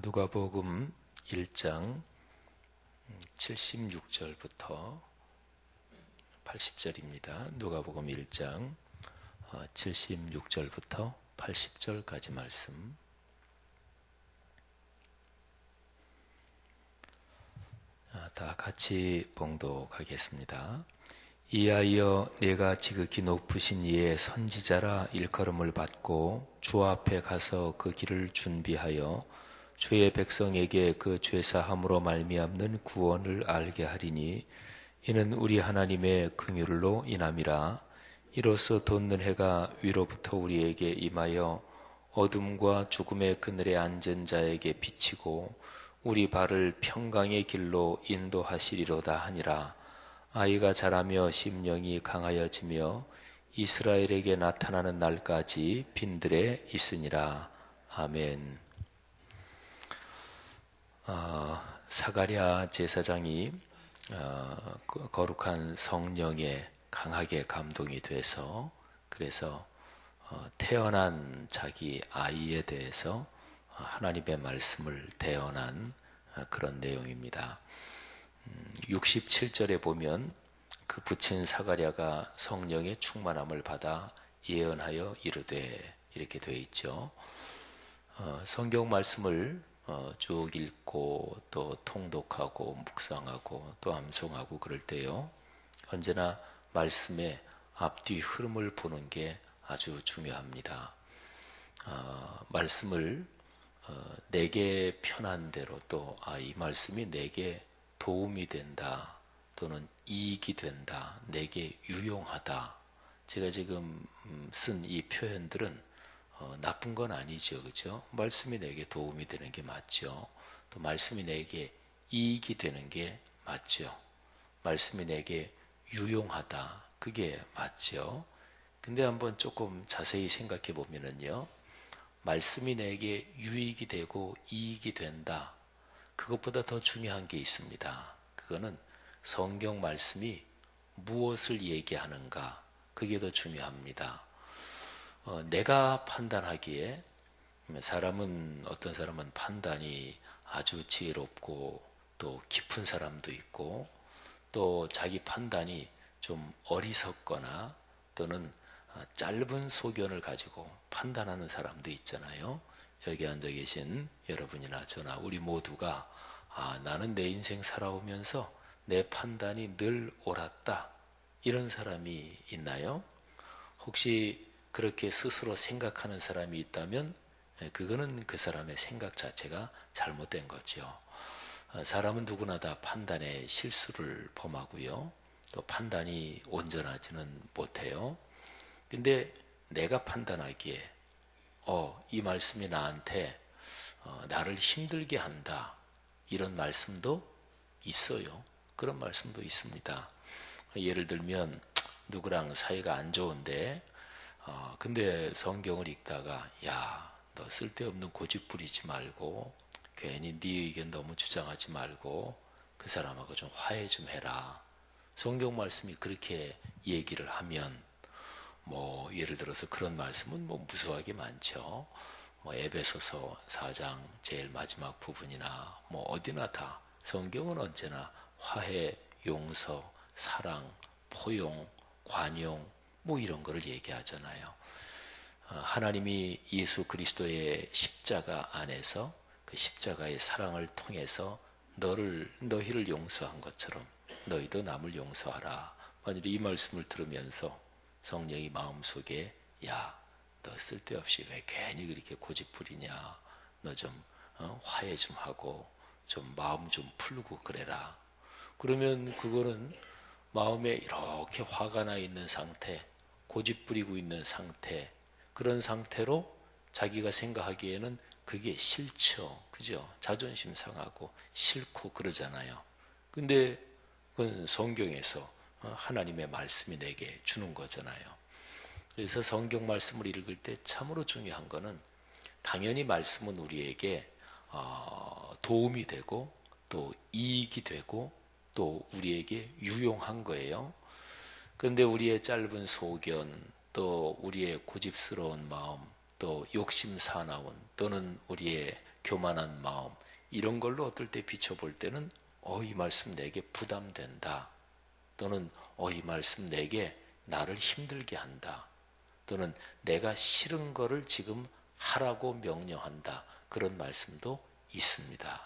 누가복음 1장 76절부터 80절입니다. 누가복음 1장 76절부터 80절까지 말씀. 다 같이 봉독하겠습니다. 이하여 내가 지극히 높으신 이의 선지자라 일컬음을 받고 주 앞에 가서 그 길을 준비하여 주의 백성에게 그 죄사함으로 말미암는 구원을 알게 하리니 이는 우리 하나님의 긍휼로 인함이라. 이로써 돋는 해가 위로부터 우리에게 임하여 어둠과 죽음의 그늘에 앉은 자에게 비치고 우리 발을 평강의 길로 인도하시리로다 하니라. 아이가 자라며 심령이 강하여지며 이스라엘에게 나타나는 날까지 빈들에 있으니라. 아멘. 사가랴 제사장이 거룩한 성령에 강하게 감동이 돼서 그래서 태어난 자기 아이에 대해서 하나님의 말씀을 대언한 그런 내용입니다. 67절에 보면 그 부친 사가랴가 성령의 충만함을 받아 예언하여 이르되 이렇게 되어 있죠. 성경 말씀을 쭉 읽고 또 통독하고 묵상하고 또 암송하고 그럴 때요, 언제나 말씀의 앞뒤 흐름을 보는 게 아주 중요합니다. 말씀을 내게 편한 대로 또 이 말씀이 내게 도움이 된다 또는 이익이 된다, 내게 유용하다. 제가 지금 쓴 이 표현들은 나쁜 건 아니죠, 그죠? 말씀이 내게 도움이 되는 게 맞죠. 또 말씀이 내게 이익이 되는 게 맞죠. 말씀이 내게 유용하다, 그게 맞죠. 근데 한번 조금 자세히 생각해 보면은요, 말씀이 내게 유익이 되고 이익이 된다, 그것보다 더 중요한 게 있습니다. 그거는 성경 말씀이 무엇을 얘기하는가, 그게 더 중요합니다. 내가 판단하기에 어떤 사람은 판단이 아주 지혜롭고 또 깊은 사람도 있고 또 자기 판단이 좀 어리석거나 또는 짧은 소견을 가지고 판단하는 사람도 있잖아요. 여기 앉아 계신 여러분이나 저나 우리 모두가 나는 내 인생 살아오면서 내 판단이 늘 옳았다, 이런 사람이 있나요? 혹시 그렇게 스스로 생각하는 사람이 있다면 그거는 그 사람의 생각 자체가 잘못된 거죠. 사람은 누구나 다 판단에 실수를 범하고요, 또 판단이 온전하지는 못해요. 근데 내가 판단하기에 이 말씀이 나한테 나를 힘들게 한다, 이런 말씀도 있어요. 그런 말씀도 있습니다. 예를 들면 누구랑 사이가 안 좋은데 근데 성경을 읽다가 너 쓸데없는 고집 부리지 말고 괜히 네 의견 너무 주장하지 말고 그 사람하고 좀 화해 좀 해라. 성경 말씀이 그렇게 얘기를 하면 예를 들어서 그런 말씀은 무수하게 많죠. 에베소서 4장 제일 마지막 부분이나 어디나 다 성경은 언제나 화해, 용서, 사랑, 포용, 관용 이런 거를 얘기하잖아요. 하나님이 예수 그리스도의 십자가 안에서 그 십자가의 사랑을 통해서 너희를 용서한 것처럼 너희도 남을 용서하라. 만일 이 말씀을 들으면서 성령이 마음속에 너 쓸데없이 왜 괜히 그렇게 고집 부리냐, 너 좀 화해 좀 하고 좀 마음 좀 풀고 그래라. 그러면 그거는 마음에 이렇게 화가 나 있는 상태, 고집 부리고 있는 상태, 그런 상태로 자기가 생각하기에는 그게 싫죠. 그죠? 자존심 상하고 싫고 그러잖아요. 근데 그건 성경에서 하나님의 말씀이 내게 주는 거잖아요. 그래서 성경 말씀을 읽을 때 참으로 중요한 거는 당연히 말씀은 우리에게 도움이 되고 또 이익이 되고 또 우리에게 유용한 거예요. 그런데 우리의 짧은 소견, 또 우리의 고집스러운 마음, 또 또 욕심 사나운 또는 우리의 교만한 마음 이런 걸로 어떨 때 비춰볼 때는 이 말씀 내게 부담된다. 또는 이 말씀 내게 나를 힘들게 한다. 또는 내가 싫은 거를 지금 하라고 명령한다. 그런 말씀도 있습니다.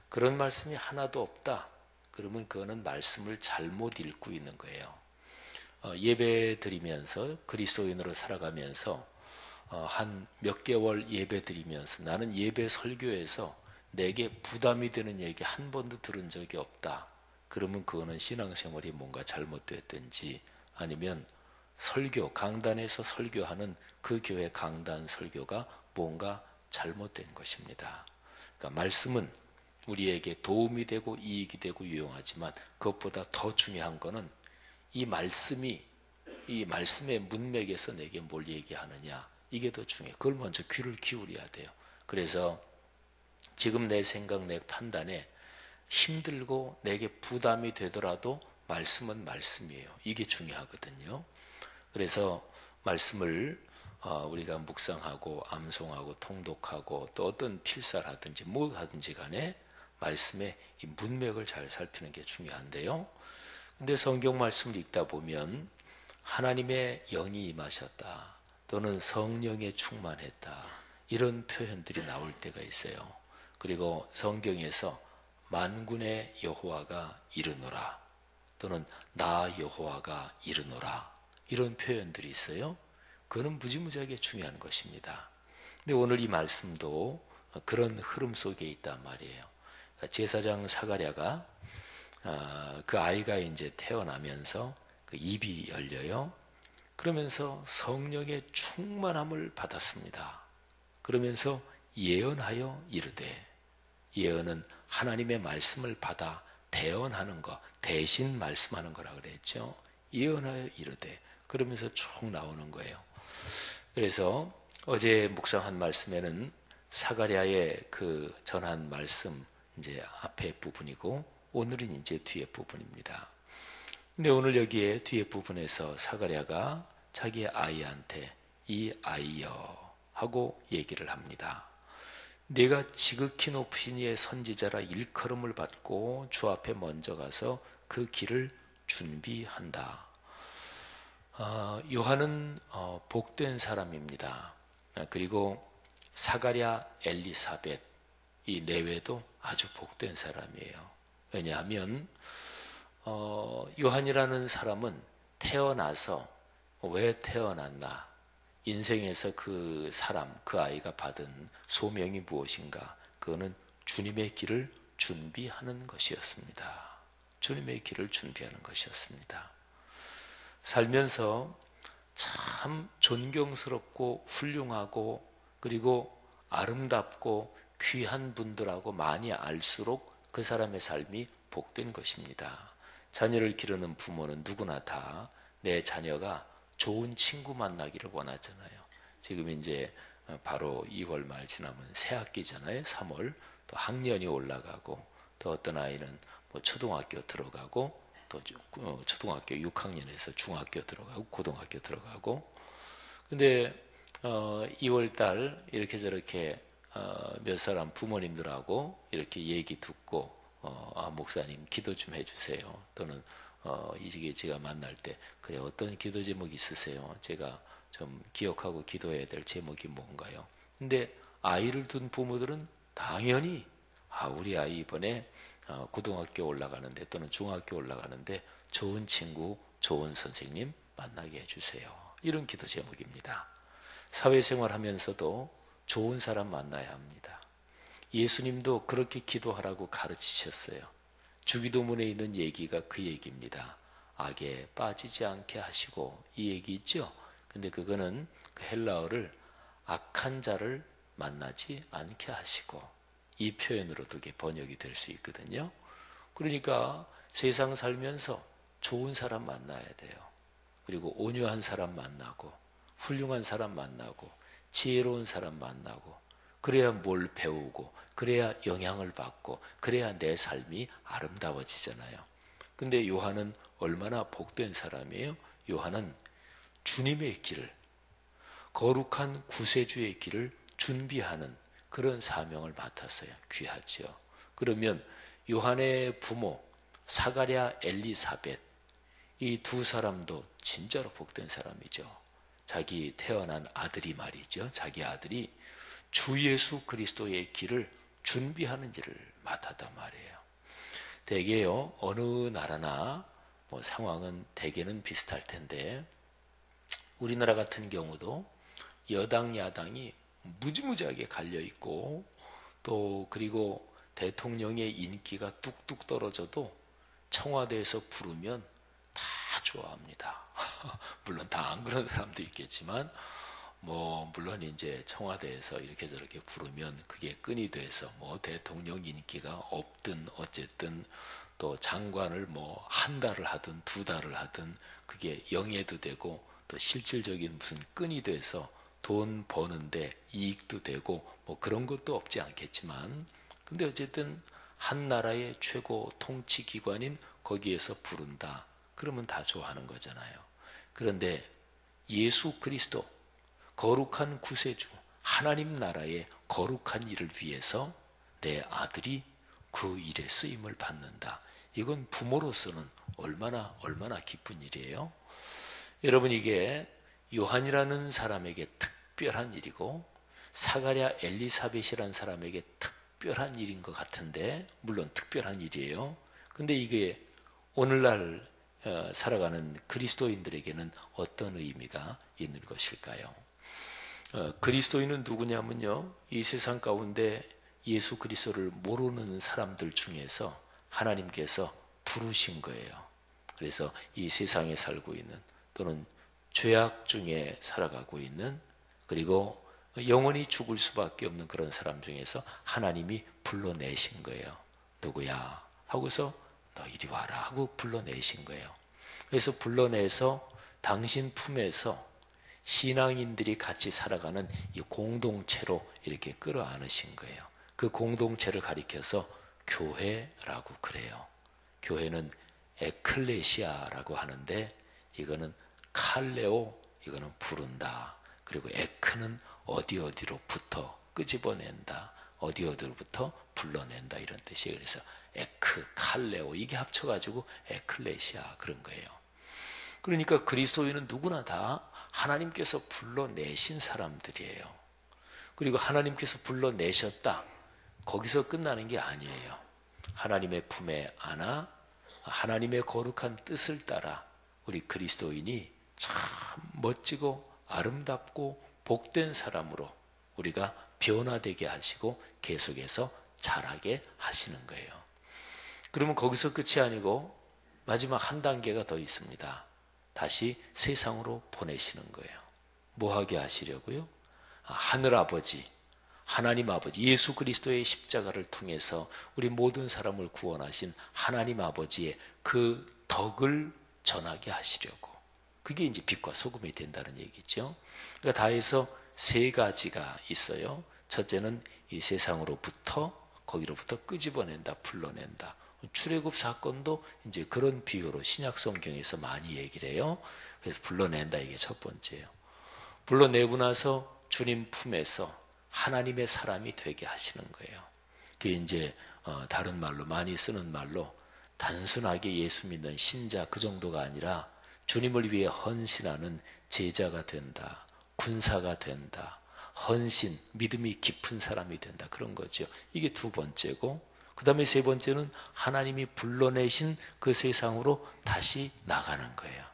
그런 말씀이 하나도 없다. 그러면 그거는 말씀을 잘못 읽고 있는 거예요. 예배 드리면서 그리스도인으로 살아가면서 한 몇 개월 예배 드리면서 나는 예배 설교에서 내게 부담이 되는 얘기 한 번도 들은 적이 없다. 그러면 그거는 신앙생활이 뭔가 잘못됐든지 아니면 설교, 강단에서 설교하는 그 교회 강단 설교가 뭔가 잘못된 것입니다. 그러니까 말씀은 우리에게 도움이 되고 이익이 되고 유용하지만 그것보다 더 중요한 것은 이 말씀의 문맥에서 내게 뭘 얘기하느냐 이게 더 중요해요. 그걸 먼저 귀를 기울여야 돼요. 그래서 지금 내 생각, 내 판단에 힘들고 내게 부담이 되더라도 말씀은 말씀이에요. 이게 중요하거든요. 그래서 말씀을 우리가 묵상하고 암송하고 통독하고 또 어떤 필사를 하든지 뭐 하든지 간에 말씀의 이 문맥을 잘 살피는 게 중요한데요. 근데 성경 말씀을 읽다 보면 하나님의 영이 임하셨다 또는 성령에 충만했다 이런 표현들이 나올 때가 있어요. 그리고 성경에서 만군의 여호와가 이르노라 또는 나 여호와가 이르노라 이런 표현들이 있어요. 그거는 무지무지하게 중요한 것입니다. 근데 오늘 이 말씀도 그런 흐름 속에 있단 말이에요. 제사장 사가랴가 그 아이가 이제 태어나면서 그 입이 열려요. 그러면서 성령의 충만함을 받았습니다. 그러면서 예언하여 이르되, 예언은 하나님의 말씀을 받아 대언하는 거, 대신 말씀하는 거라 그랬죠. 예언하여 이르되, 그러면서 쭉 나오는 거예요. 그래서 어제 묵상한 말씀에는 사가랴의 그 전한 말씀 이제 앞에 부분이고 오늘은 이제 뒤에 부분입니다. 근데 오늘 여기에 뒤에 부분에서 사가랴가 자기 아이한테 이 아이여 하고 얘기를 합니다. 내가 지극히 높으신 이의 선지자라 일컬음을 받고 주 앞에 먼저 가서 그 길을 준비한다. 요한은 복된 사람입니다. 그리고 사가랴, 엘리사벳 이 내외도 아주 복된 사람이에요. 왜냐하면 요한이라는 사람은 태어나서 왜 태어났나? 인생에서 그 사람, 그 아이가 받은 소명이 무엇인가? 그거는 주님의 길을 준비하는 것이었습니다. 주님의 길을 준비하는 것이었습니다. 살면서 참 존경스럽고 훌륭하고 그리고 아름답고 귀한 분들하고 많이 알수록 그 사람의 삶이 복된 것입니다. 자녀를 기르는 부모는 누구나 다 내 자녀가 좋은 친구 만나기를 원하잖아요. 지금 이제 바로 2월 말 지나면 새학기잖아요. 3월 또 학년이 올라가고 또 어떤 아이는 뭐 초등학교 들어가고 또 초등학교 6학년에서 중학교 들어가고 고등학교 들어가고 근데 2월 달 이렇게 저렇게 몇 사람 부모님들하고 이렇게 얘기 듣고 목사님 기도 좀 해주세요. 또는 이게 제가 만날 때 그래 어떤 기도 제목 있으세요? 제가 좀 기억하고 기도해야 될 제목이 뭔가요? 근데 아이를 둔 부모들은 당연히 우리 아이 이번에 고등학교 올라가는데 또는 중학교 올라가는데 좋은 친구, 좋은 선생님 만나게 해주세요. 이런 기도 제목입니다. 사회생활 하면서도 좋은 사람 만나야 합니다. 예수님도 그렇게 기도하라고 가르치셨어요. 주기도문에 있는 얘기가 그 얘기입니다. 악에 빠지지 않게 하시고 이 얘기 있죠? 근데 그거는 그 헬라어를 악한 자를 만나지 않게 하시고 이 표현으로도 번역이 될 수 있거든요. 그러니까 세상 살면서 좋은 사람 만나야 돼요. 그리고 온유한 사람 만나고 훌륭한 사람 만나고 지혜로운 사람 만나고 그래야 뭘 배우고 그래야 영향을 받고 그래야 내 삶이 아름다워지잖아요. 근데 요한은 얼마나 복된 사람이에요? 요한은 주님의 길을 거룩한 구세주의 길을 준비하는 그런 사명을 맡았어요. 귀하죠. 그러면 요한의 부모 사가랴, 엘리사벳 이 두 사람도 진짜로 복된 사람이죠. 자기 태어난 아들이 말이죠. 자기 아들이 주 예수 그리스도의 길을 준비하는 일을 맡았단 말이에요. 대개요, 어느 나라나 상황은 대개는 비슷할 텐데 우리나라 같은 경우도 여당 야당이 무지무지하게 갈려있고 또 그리고 대통령의 인기가 뚝뚝 떨어져도 청와대에서 부르면 다 좋아합니다. 물론 다 안 그런 사람도 있겠지만 물론 이제 청와대에서 이렇게 저렇게 부르면 그게 끈이 돼서 대통령 인기가 없든 어쨌든 또 장관을 한 달을 하든 두 달을 하든 그게 영예도 되고 또 실질적인 무슨 끈이 돼서 돈 버는데 이익도 되고 그런 것도 없지 않겠지만 근데 어쨌든 한 나라의 최고 통치기관인 거기에서 부른다. 그러면 다 좋아하는 거잖아요. 그런데 예수 그리스도 거룩한 구세주 하나님 나라의 거룩한 일을 위해서 내 아들이 그 일에 쓰임을 받는다. 이건 부모로서는 얼마나 기쁜 일이에요. 여러분 이게 요한이라는 사람에게 특별한 일이고 사가랴 엘리사벳이라는 사람에게 특별한 일인 것 같은데 물론 특별한 일이에요. 근데 이게 오늘날 살아가는 그리스도인들에게는 어떤 의미가 있는 것일까요? 그리스도인은 누구냐면요. 이 세상 가운데 예수 그리스도를 모르는 사람들 중에서 하나님께서 부르신 거예요. 그래서 이 세상에 살고 있는 또는 죄악 중에 살아가고 있는 그리고 영원히 죽을 수밖에 없는 그런 사람 중에서 하나님이 불러내신 거예요. 누구야? 하고서 너 이리 와라 하고 불러내신 거예요. 그래서 불러내서 당신 품에서 신앙인들이 같이 살아가는 이 공동체로 이렇게 끌어안으신 거예요. 그 공동체를 가리켜서 교회라고 그래요. 교회는 에클레시아라고 하는데 이거는 칼레오, 이거는 부른다. 그리고 에크는 어디로부터 끄집어낸다. 어디로부터 불러낸다 이런 뜻이에요. 그래서 에크, 칼레오 이게 합쳐가지고 에클레시아 그런 거예요. 그러니까 그리스도인은 누구나 다 하나님께서 불러내신 사람들이에요. 그리고 하나님께서 불러내셨다. 거기서 끝나는 게 아니에요. 하나님의 품에 안아 하나님의 거룩한 뜻을 따라 우리 그리스도인이 참 멋지고 아름답고 복된 사람으로 우리가 변화되게 하시고 계속해서 자라게 하시는 거예요. 그러면 거기서 끝이 아니고 마지막 한 단계가 더 있습니다. 다시 세상으로 보내시는 거예요. 뭐 하게 하시려고요? 하늘아버지, 하나님 아버지, 예수 그리스도의 십자가를 통해서 우리 모든 사람을 구원하신 하나님 아버지의 그 덕을 전하게 하시려고. 그게 이제 빛과 소금이 된다는 얘기죠. 그러니까 다 해서 세 가지가 있어요. 첫째는 이 세상으로부터 거기로부터 끄집어낸다, 불러낸다. 출애굽 사건도 이제 그런 비유로 신약 성경에서 많이 얘기를 해요. 그래서 불러낸다 이게 첫 번째예요. 불러내고 나서 주님 품에서 하나님의 사람이 되게 하시는 거예요. 그게 이제 다른 말로 많이 쓰는 말로 단순하게 예수 믿는 신자 그 정도가 아니라 주님을 위해 헌신하는 제자가 된다. 군사가 된다. 헌신, 믿음이 깊은 사람이 된다. 그런 거죠. 이게 두 번째고 그 다음에 세 번째는 하나님이 불러내신 그 세상으로 다시 나가는 거예요.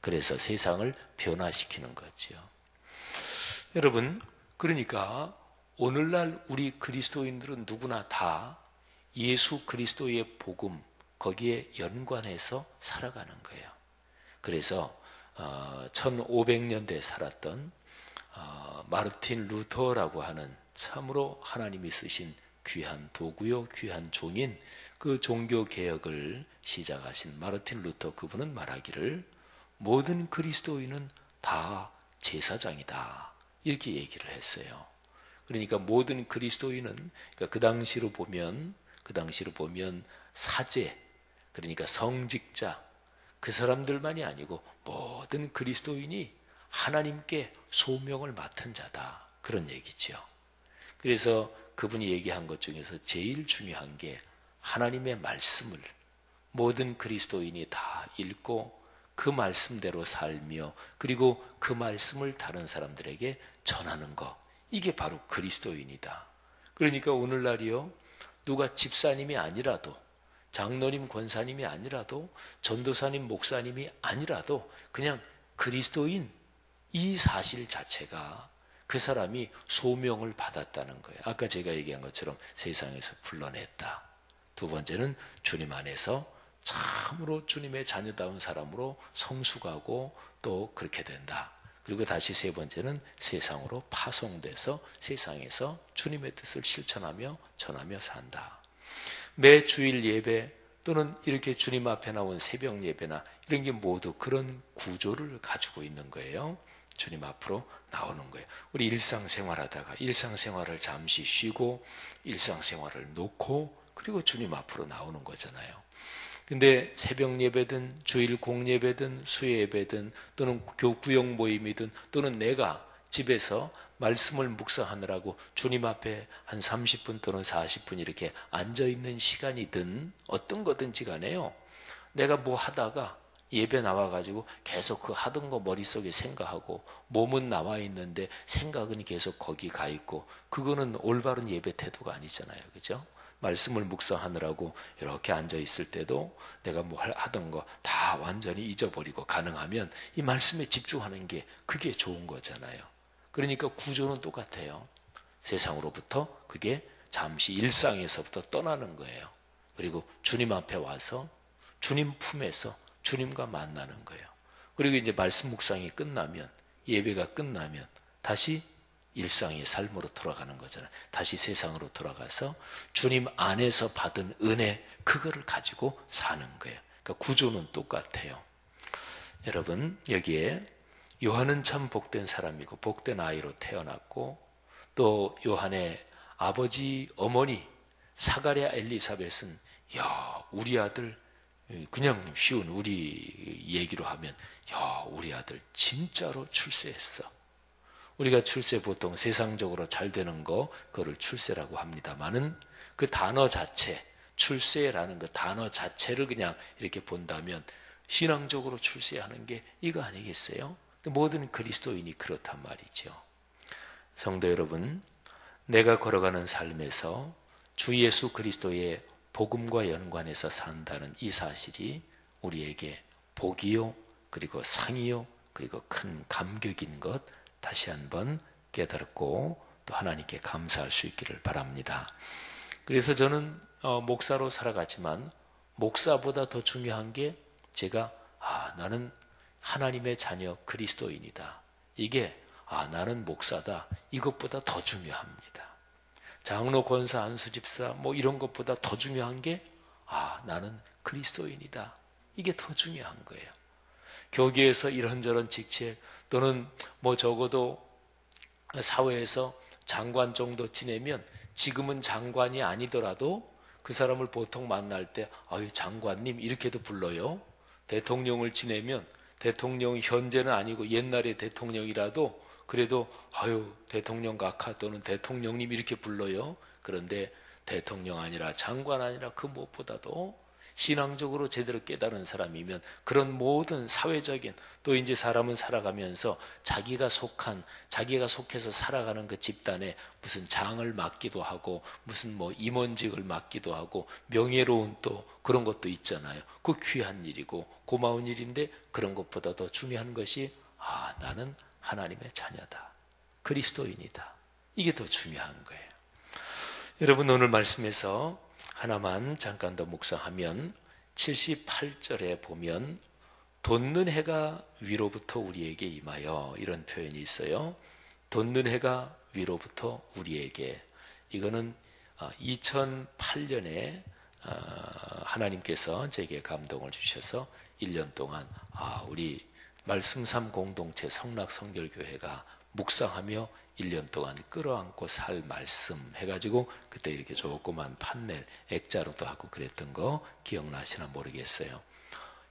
그래서 세상을 변화시키는 거죠. 여러분, 그러니까 오늘날 우리 그리스도인들은 누구나 다 예수 그리스도의 복음 거기에 연관해서 살아가는 거예요. 그래서 1500년대에 살았던 마르틴 루터라고 하는 참으로 하나님이 쓰신 귀한 도구요, 귀한 종인 그 종교개혁을 시작하신 마르틴 루터 그분은 말하기를 모든 그리스도인은 다 제사장이다. 이렇게 얘기를 했어요. 그러니까 모든 그리스도인은 그러니까 그 당시로 보면 사제, 그러니까 성직자 그 사람들만이 아니고 모든 그리스도인이 하나님께 소명을 맡은 자다. 그런 얘기죠. 그래서 그분이 얘기한 것 중에서 제일 중요한 게 하나님의 말씀을 모든 그리스도인이 다 읽고 그 말씀대로 살며 그리고 그 말씀을 다른 사람들에게 전하는 것. 이게 바로 그리스도인이다. 그러니까 오늘날이요. 누가 집사님이 아니라도 장로님 권사님이 아니라도 전도사님 목사님이 아니라도 그냥 그리스도인 이 사실 자체가 그 사람이 소명을 받았다는 거예요. 아까 제가 얘기한 것처럼 세상에서 불러냈다. 두 번째는 주님 안에서 참으로 주님의 자녀다운 사람으로 성숙하고 또 그렇게 된다. 그리고 다시 세 번째는 세상으로 파송돼서 세상에서 주님의 뜻을 실천하며 전하며 산다. 매 주일 예배 또는 이렇게 주님 앞에 나온 새벽 예배나 이런 게 모두 그런 구조를 가지고 있는 거예요. 주님 앞으로 나오는 거예요. 우리 일상생활하다가 일상생활을 잠시 쉬고 일상생활을 놓고 그리고 주님 앞으로 나오는 거잖아요. 근데 새벽 예배든 주일 공예배든 수요예배든 또는 구역 모임이든 또는 내가 집에서 말씀을 묵상하느라고 주님 앞에 한 30분 또는 40분 이렇게 앉아있는 시간이든 어떤 거든지 간에요. 내가 뭐 하다가 예배 나와가지고 계속 그 하던 거 머릿속에 생각하고 몸은 나와 있는데 생각은 계속 거기 가 있고 그거는 올바른 예배 태도가 아니잖아요. 그죠? 말씀을 묵상하느라고 이렇게 앉아있을 때도 내가 뭐 하던 거 다 완전히 잊어버리고 가능하면 이 말씀에 집중하는 게 그게 좋은 거잖아요. 그러니까 구조는 똑같아요. 세상으로부터 그게 잠시 일상에서부터 떠나는 거예요. 그리고 주님 앞에 와서 주님 품에서 주님과 만나는 거예요. 그리고 이제 말씀 묵상이 끝나면 예배가 끝나면 다시 일상의 삶으로 돌아가는 거잖아요. 다시 세상으로 돌아가서 주님 안에서 받은 은혜 그거를 가지고 사는 거예요. 그러니까 구조는 똑같아요. 여러분 여기에 요한은 참 복된 사람이고 복된 아이로 태어났고 또 요한의 아버지 어머니 사가랴 엘리사벳은 야 우리 아들 그냥 쉬운 우리 얘기로 하면 야 우리 아들 진짜로 출세했어. 우리가 출세 보통 세상적으로 잘 되는 거 그거를 출세라고 합니다만은 그 단어 자체 출세라는 그 단어 자체를 그냥 이렇게 본다면 신앙적으로 출세하는 게 이거 아니겠어요? 모든 그리스도인이 그렇단 말이죠. 성도 여러분, 내가 걸어가는 삶에서 주 예수 그리스도의 복음과 연관해서 산다는 이 사실이 우리에게 복이요, 그리고 상이요, 그리고 큰 감격인 것 다시 한번 깨달고 또 하나님께 감사할 수 있기를 바랍니다. 그래서 저는 목사로 살아가지만 목사보다 더 중요한 게 제가 나는 하나님의 자녀 그리스도인이다. 이게 나는 목사다. 이것보다 더 중요합니다. 장로, 권사, 안수집사 뭐 이런 것보다 더 중요한 게 나는 그리스도인이다. 이게 더 중요한 거예요. 교계에서 이런저런 직책 또는 뭐 적어도 사회에서 장관 정도 지내면 지금은 장관이 아니더라도 그 사람을 보통 만날 때 장관님 이렇게도 불러요. 대통령을 지내면 대통령 현재는 아니고 옛날의 대통령이라도 그래도 대통령 각하 또는 대통령님 이렇게 불러요. 그런데 대통령 아니라 장관 아니라 그 무엇보다도 신앙적으로 제대로 깨달은 사람이면 그런 모든 사회적인 또 이제 사람은 살아가면서 자기가 속해서 살아가는 그 집단에 무슨 장을 맡기도 하고 무슨 뭐 임원직을 맡기도 하고 명예로운 또 그런 것도 있잖아요. 그 귀한 일이고 고마운 일인데 그런 것보다 더 중요한 것이 나는 하나님의 자녀다. 그리스도인이다. 이게 더 중요한 거예요. 여러분 오늘 말씀에서 하나만 잠깐 더 묵상하면 78절에 보면 돋는 해가 위로부터 우리에게 임하여 이런 표현이 있어요. 돋는 해가 위로부터 우리에게 이거는 2008년에 하나님께서 제게 감동을 주셔서 1년 동안 우리 말씀삼 공동체 성락성결교회가 묵상하며 1년 동안 끌어안고 살 말씀 해가지고 그때 이렇게 조그만 판넬 액자로도 하고 그랬던 거 기억나시나 모르겠어요.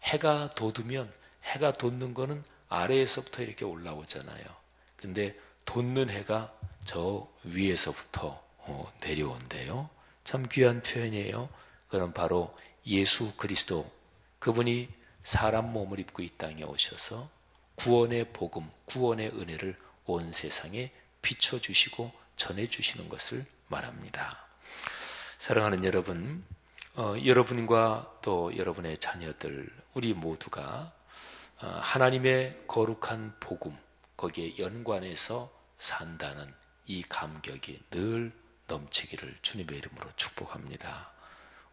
해가 돋으면 해가 돋는 거는 아래에서부터 이렇게 올라오잖아요. 근데 돋는 해가 저 위에서부터 내려온대요. 참 귀한 표현이에요. 그건 바로 예수 그리스도, 그분이 사람 몸을 입고 이 땅에 오셔서 구원의 복음, 구원의 은혜를 온 세상에 비춰주시고 전해주시는 것을 말합니다. 사랑하는 여러분, 여러분과 또 여러분의 자녀들, 우리 모두가 하나님의 거룩한 복음, 거기에 연관해서 산다는 이 감격이 늘 넘치기를 주님의 이름으로 축복합니다.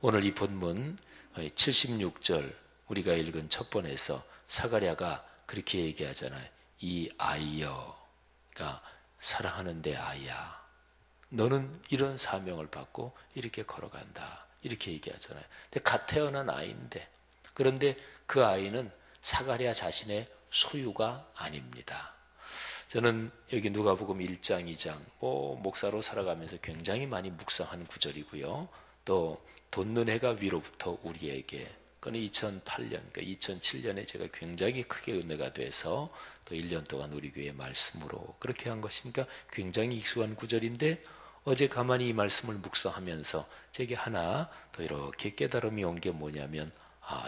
오늘 이 본문 76절 우리가 읽은 첫 번에서 사가랴가 그렇게 얘기하잖아요. 이 아이여, 그러니까 사랑하는 내 아이야, 너는 이런 사명을 받고 이렇게 걸어간다, 이렇게 얘기하잖아요. 근데 갓 태어난 아이인데, 그런데 그 아이는 사가랴 자신의 소유가 아닙니다. 저는 여기 누가복음 1장, 2장 목사로 살아가면서 굉장히 많이 묵상한 구절이고요. 또 돋는 해가 위로부터 우리에게, 그건 2008년, 그러니까 2007년에 제가 굉장히 크게 은혜가 돼서 또 1년 동안 우리 교회 말씀으로 그렇게 한 것이니까 굉장히 익숙한 구절인데, 어제 가만히 이 말씀을 묵상하면서 제게 하나 더 이렇게 깨달음이 온 게 뭐냐면,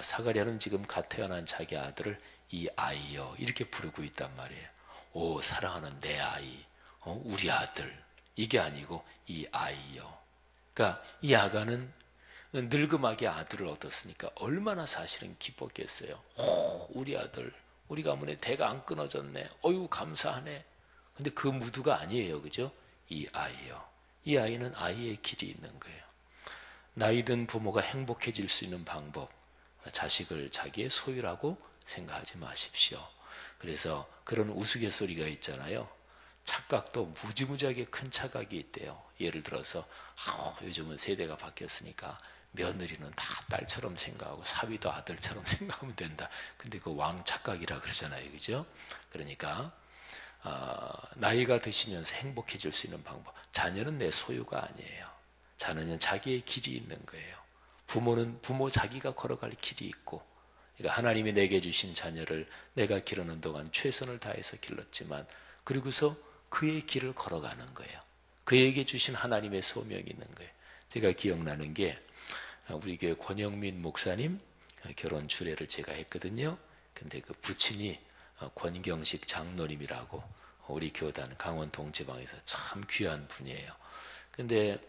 사가랴는 지금 갓 태어난 자기 아들을 이 아이여 이렇게 부르고 있단 말이에요. 오, 사랑하는 내 아이, 우리 아들, 이게 아니고 이 아이여. 그러니까 이 아가는 늙음하게 아들을 얻었으니까 얼마나 사실은 기뻤겠어요. 우리 아들, 우리 가문에 대가 안 끊어졌네, 어유 감사하네. 근데 그 무드가 아니에요, 그죠? 이 아이요. 이 아이는 아이의 길이 있는 거예요. 나이든 부모가 행복해질 수 있는 방법, 자식을 자기의 소유라고 생각하지 마십시오. 그래서 그런 우스갯소리가 있잖아요. 착각도 무지무지하게 큰 착각이 있대요. 예를 들어서 요즘은 세대가 바뀌었으니까 며느리는 다 딸처럼 생각하고 사위도 아들처럼 생각하면 된다. 근데 그 왕 착각이라 그러잖아요, 그죠? 그러니까 나이가 드시면서 행복해질 수 있는 방법, 자녀는 내 소유가 아니에요. 자녀는 자기의 길이 있는 거예요. 부모는 부모 자기가 걸어갈 길이 있고, 그러니까 하나님이 내게 주신 자녀를 내가 기르는 동안 최선을 다해서 길렀지만, 그리고서 그의 길을 걸어가는 거예요. 그에게 주신 하나님의 소명이 있는 거예요. 제가 기억나는 게, 우리 교회 권영민 목사님 결혼 주례를 제가 했거든요. 근데 그 부친이 권경식 장로님이라고 우리 교단 강원 동지방에서 참 귀한 분이에요. 근데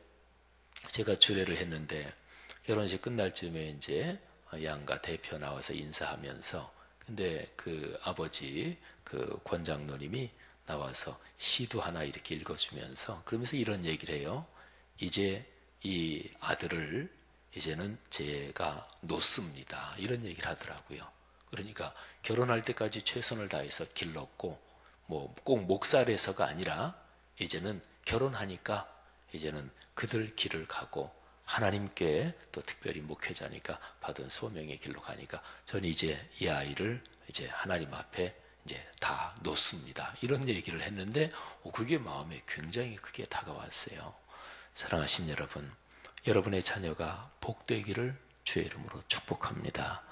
제가 주례를 했는데 결혼식 끝날 쯤에 이제 양가 대표 나와서 인사하면서, 근데 그 아버지 그 권 장로님이 나와서 시도 하나 이렇게 읽어주면서 그러면서 이런 얘기를 해요. 이제 이 아들을 이제는 제가 놓습니다, 이런 얘기를 하더라고요. 그러니까 결혼할 때까지 최선을 다해서 길렀고, 꼭 목사래서가 아니라 이제는 결혼하니까 이제는 그들 길을 가고 하나님께 또 특별히 목회자니까 받은 소명의 길로 가니까 저는 이제 이 아이를 이제 하나님 앞에 이제 다 놓습니다, 이런 얘기를 했는데 그게 마음에 굉장히 크게 다가왔어요. 사랑하신 여러분, 여러분의 자녀가 복되기를 주의 이름으로 축복합니다.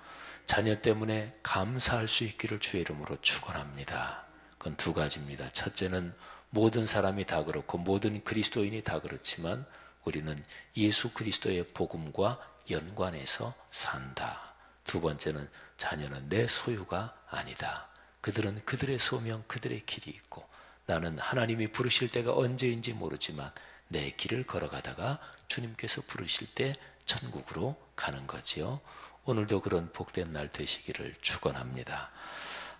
자녀 때문에 감사할 수 있기를 주의 이름으로 축원합니다. 그건 두 가지입니다. 첫째는 모든 사람이 다 그렇고 모든 그리스도인이 다 그렇지만 우리는 예수 그리스도의 복음과 연관해서 산다. 두 번째는 자녀는 내 소유가 아니다. 그들은 그들의 소명, 그들의 길이 있고 나는 하나님이 부르실 때가 언제인지 모르지만 내 길을 걸어가다가 주님께서 부르실 때 천국으로 가는 거지요. 오늘도 그런 복된 날 되시기를 축원합니다.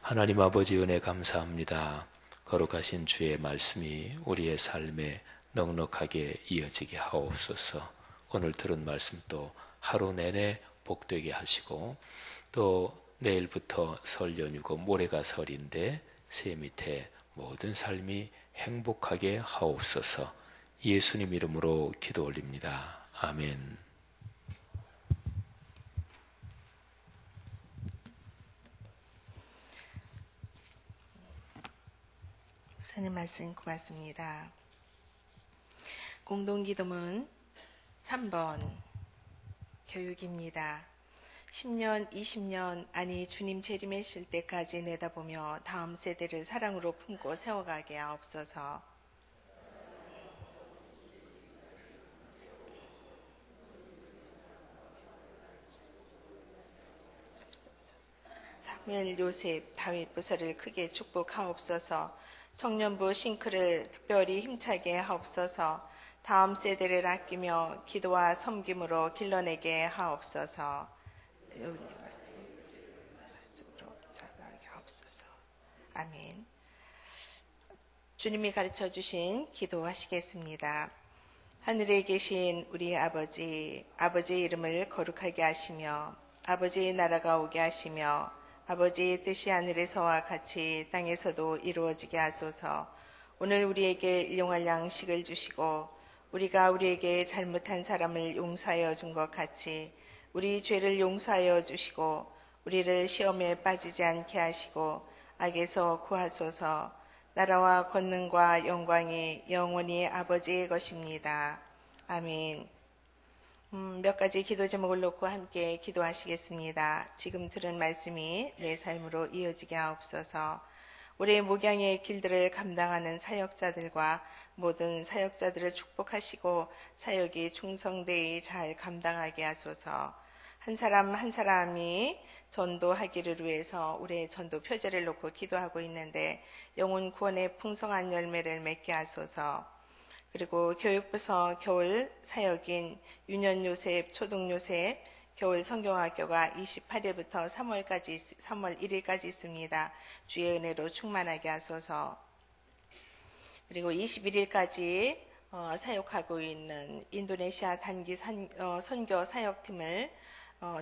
하나님 아버지 은혜 감사합니다. 거룩하신 주의 말씀이 우리의 삶에 넉넉하게 이어지게 하옵소서. 오늘 들은 말씀 또 하루 내내 복되게 하시고, 또 내일부터 설 연휴고 모레가 설인데 새 밑에 모든 삶이 행복하게 하옵소서. 예수님 이름으로 기도 올립니다. 아멘. 목사님 말씀 고맙습니다. 공동기도문 3번 교육입니다. 10년, 20년, 아니 주님 재림하실 때까지 내다보며 다음 세대를 사랑으로 품고 세워가게 하옵소서. 사무엘, 요셉, 다윗 부서를 크게 축복하옵소서. 청년부 싱크를 특별히 힘차게 하옵소서. 다음 세대를 아끼며 기도와 섬김으로 길러내게 하옵소서. 아멘. 주님이 가르쳐 주신 기도하시겠습니다. 하늘에 계신 우리 아버지, 아버지의 이름을 거룩하게 하시며 아버지의 나라가 오게 하시며 아버지의 뜻이 하늘에서와 같이 땅에서도 이루어지게 하소서. 오늘 우리에게 일용할 양식을 주시고 우리가 우리에게 잘못한 사람을 용서하여 준 것 같이 우리 죄를 용서하여 주시고 우리를 시험에 빠지지 않게 하시고 악에서 구하소서. 나라와 권능과 영광이 영원히 아버지의 것입니다. 아멘. 몇 가지 기도 제목을 놓고 함께 기도하시겠습니다. 지금 들은 말씀이 내 삶으로 이어지게 하옵소서. 올해 목양의 길들을 감당하는 사역자들과 모든 사역자들을 축복하시고 사역이 충성되이 잘 감당하게 하소서. 한 사람 한 사람이 전도하기를 위해서 올해 전도 표제를 놓고 기도하고 있는데 영혼 구원의 풍성한 열매를 맺게 하소서. 그리고 교육부서 겨울 사역인 유년요셉, 초등요셉, 겨울 성경학교가 28일부터 3월 1일까지 있습니다. 주의 은혜로 충만하게 하소서. 그리고 21일까지 사역하고 있는 인도네시아 단기 선교 사역팀을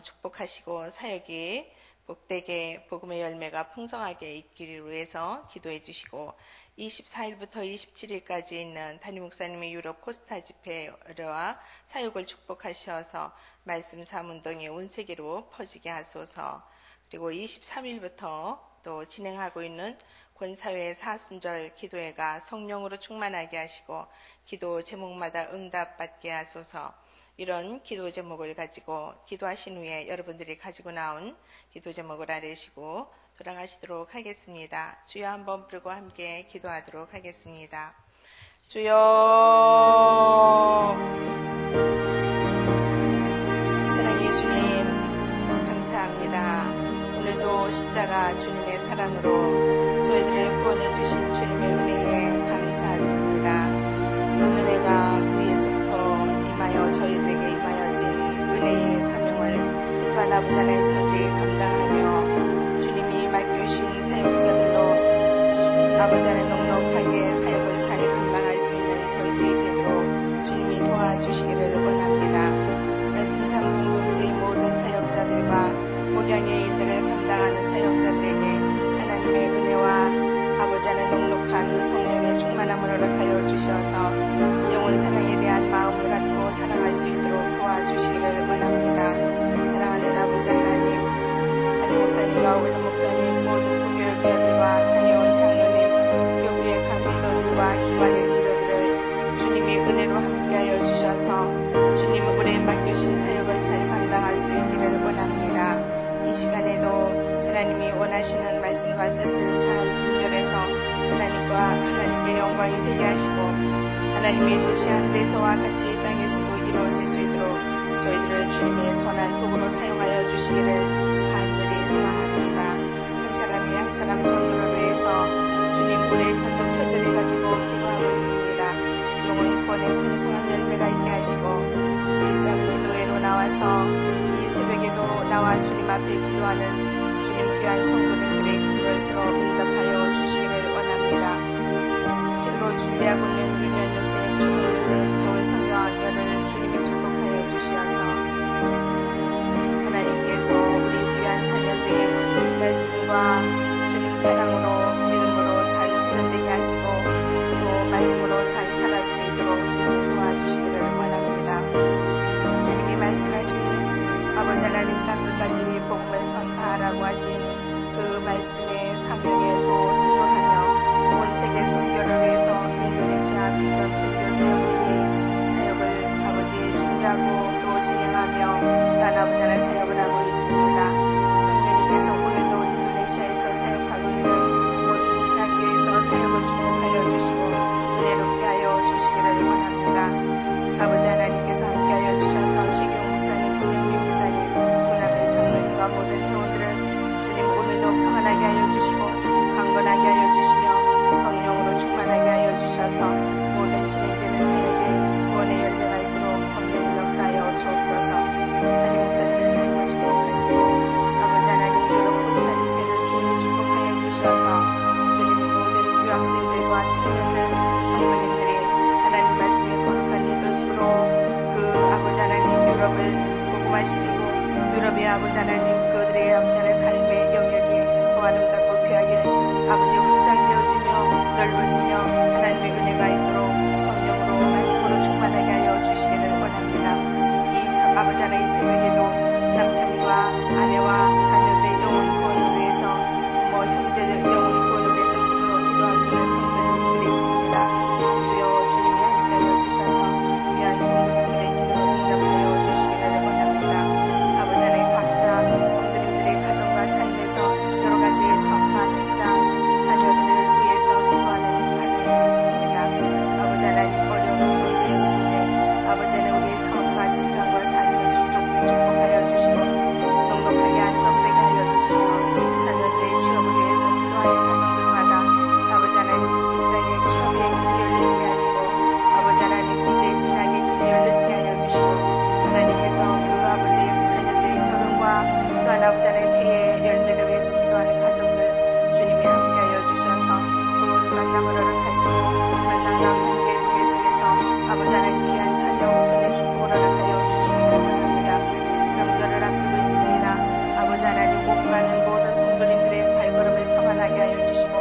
축복하시고 사역이 복되게 복음의 열매가 풍성하게 있기를 위해서 기도해 주시고 24일부터 27일까지 있는 담임 목사님의 유럽 코스타 집회와 사역을 축복하셔서 말씀 사문동이 온 세계로 퍼지게 하소서. 그리고 23일부터 또 진행하고 있는 권사회 사순절 기도회가 성령으로 충만하게 하시고 기도 제목마다 응답받게 하소서. 이런 기도 제목을 가지고 기도하신 후에 여러분들이 가지고 나온 기도 제목을 아뢰시고 돌아가시도록 하겠습니다. 주여 한번 부르고 함께 기도하도록 하겠습니다. 주여, 사랑의 주님 감사합니다. 오늘도 십자가 주님의 사랑으로 저희들을 구원해 주신 주님의 은혜에 감사드립니다. 그 은혜가 위에서부터 임하여 저희들에게 임하여진 은혜의 사명을 또한 아버지 하나님 저희들이 감당하며 주님이 맡겨주신 사역자들로 아버지 하나님 넉넉하게 사역을 잘 감당할 수 있는 저희들이 되도록 주님이 도와주시기를 원합니다. 말씀 삶 공동체의 모든 사역자들과 목양의 일들을 감당하는 사역자들에게 하나님의 은혜와 아버지 하나님 넉넉한 성령의 충만함을 허락하여 주셔서 영혼 사랑에 대한 마음을 갖고 사랑할 수 있도록 도와주시기를 원합니다. 사랑하는 아버지 하나님, 담임 목사님과 원로 목사님, 모든 부교육자들과 다녀온 장로님, 교구의 각 리더들과 기관의 리더들을 주님이 은혜로 함께하여 주셔서 주님 올해 맡겨주신 사역을 잘 감당할 수 있기를 원합니다. 이 시간에도 하나님이 원하시는 말씀과 뜻을 잘 분별해서 하나님께 영광이 되게 하시고 하나님의 뜻이 하늘에서와 같이 땅에서도 이루어질 수 있도록 저희들을 주님의 선한 도구로 사용하여 주시기를 간절히 소망합니다. 한 사람이 한 사람 전도를 위해서 주님 올해 전도 표제를 가지고 기도하고 있습니다. 영혼 구원의 풍성한 열매가 있게 하시고 일상 기도회로 나와서 이 새벽에도 나와 주님 앞에 기도하는 주님 귀한 성도님들의 기도를 들어 응답하여 주시기를 원합니다. 기도로 준비하고 있는 유년 요셉, 초등 요셉, 겨울 성경학교를 주님이 축복하여 주시어서 하나님께서 우리 귀한 자녀들이 말씀과 주님 사랑으로 믿음으로 잘 훈련되게 하시고 또 말씀으로 잘 자랄 수 있도록 주님이 도와주시기를 원합니다. 주님이 말씀하신 아버지 하나님 땅끝까지 복음을 전파하라고 하신 그 말씀의 사명에 또 순종하며 온 세계 선교를 위해서 인도네시아 비전 선교 사역팀이 사역을 아버지 준비하고 또 진행하며 단 아버지 하나 사역을 하고 있습니다. 인도하시리고 유럽의 아버지 하나님 그들의 아버지 하나님 삶의 영역이 더 아름답고 귀하게 아버지 확장되어지며 넓어지며 하나님의 은혜가 있도록 성령으로 말씀으로 충만하게 하여 주시기를 원합니다. 이 아버지 하나님 새벽에도 남편과 아내와 자녀들의 영혼 구원을 위해서 형제들 영혼 구원을 위해서 기도하고 있는 성도님들이 있습니다. 주여 주님이 함께하여 주셔서 귀한 성도님들의 기도를 응답하여 주시기를 원합니다. 아버지 하나님 각자 성도님들의 가정과 삶에서 여러 가지의 사업과 직장, 자녀들을 위해서 기도하는 가정들이 있습니다. 아버지 하나님 어려운 경제 시국에 아버지 하나님 우리의 사업과 직장과 삶을 축복하여 주시고 넉넉하게 안정되게 하여 주시며 자녀들의 취업을 위해서 기도하는 가정들마다 아버지 하나님 직장의 취업의 길이 열려지게 하시고 아버지 하나님 이제 진학의 길이 열려지게 하여 주시고 하나님께서 그 아버지의 자녀들의 결혼과 또한 아버지 하나님 태의 열매를 위해서 기도하는 가정들 주님이 함께하여 주셔서 좋은 만남을 허락하시고 만남과 관계 무게 속에서 아버지 하나님 귀한 자녀 후손의 축복을 허락하여 주시기를 원합니다. 명절을 앞두고 있습니다. 아버지 하나님 못 가는 모든 성도님들의 발걸음을 평안하게 하여 주시고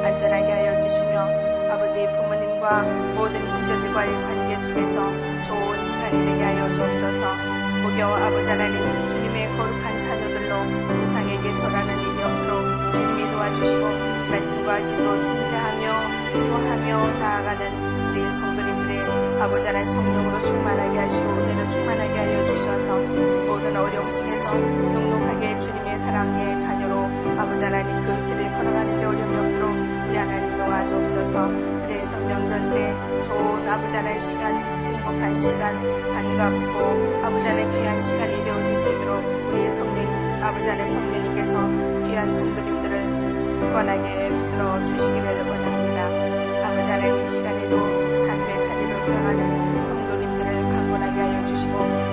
안전하게 하여 주시며 아버지 부모님과 모든 형제들과의 관계 속에서 좋은 시간이 되게 하여 주옵소서. 목여 아버지 하나님 주님의 거룩한 자녀들로 우상에게 절하는 일이 없도록 주님이 도와주시고 말씀과 기도로 중대하며 기도하며 나아가는 우리 성도님들의 아버지 하나님 성령으로 충만하게 하시고 은혜로 충만하게 하여 주셔서 모든 어려움 속에서 넉넉하게 주님의 사랑의 자녀로 아버지 하나님 그 길을 걸어가는 데 어려움이 없도록 우리 하나님 도와주옵소서. 그래서 명절 때 좋은 아버지 하나님 시간 행복한 시간 반갑고 아버지 하나님 귀한 시간이 되어질 수 있도록 우리의 성령 아버지 하나님 성령님께서 귀한 성도님들을 굳건하게 붙들어 주시기를 원합니다. 아버지 하나님 이 시간에도 삶의 자리로 돌아가는 성도님들을 강건하게 하여 주시고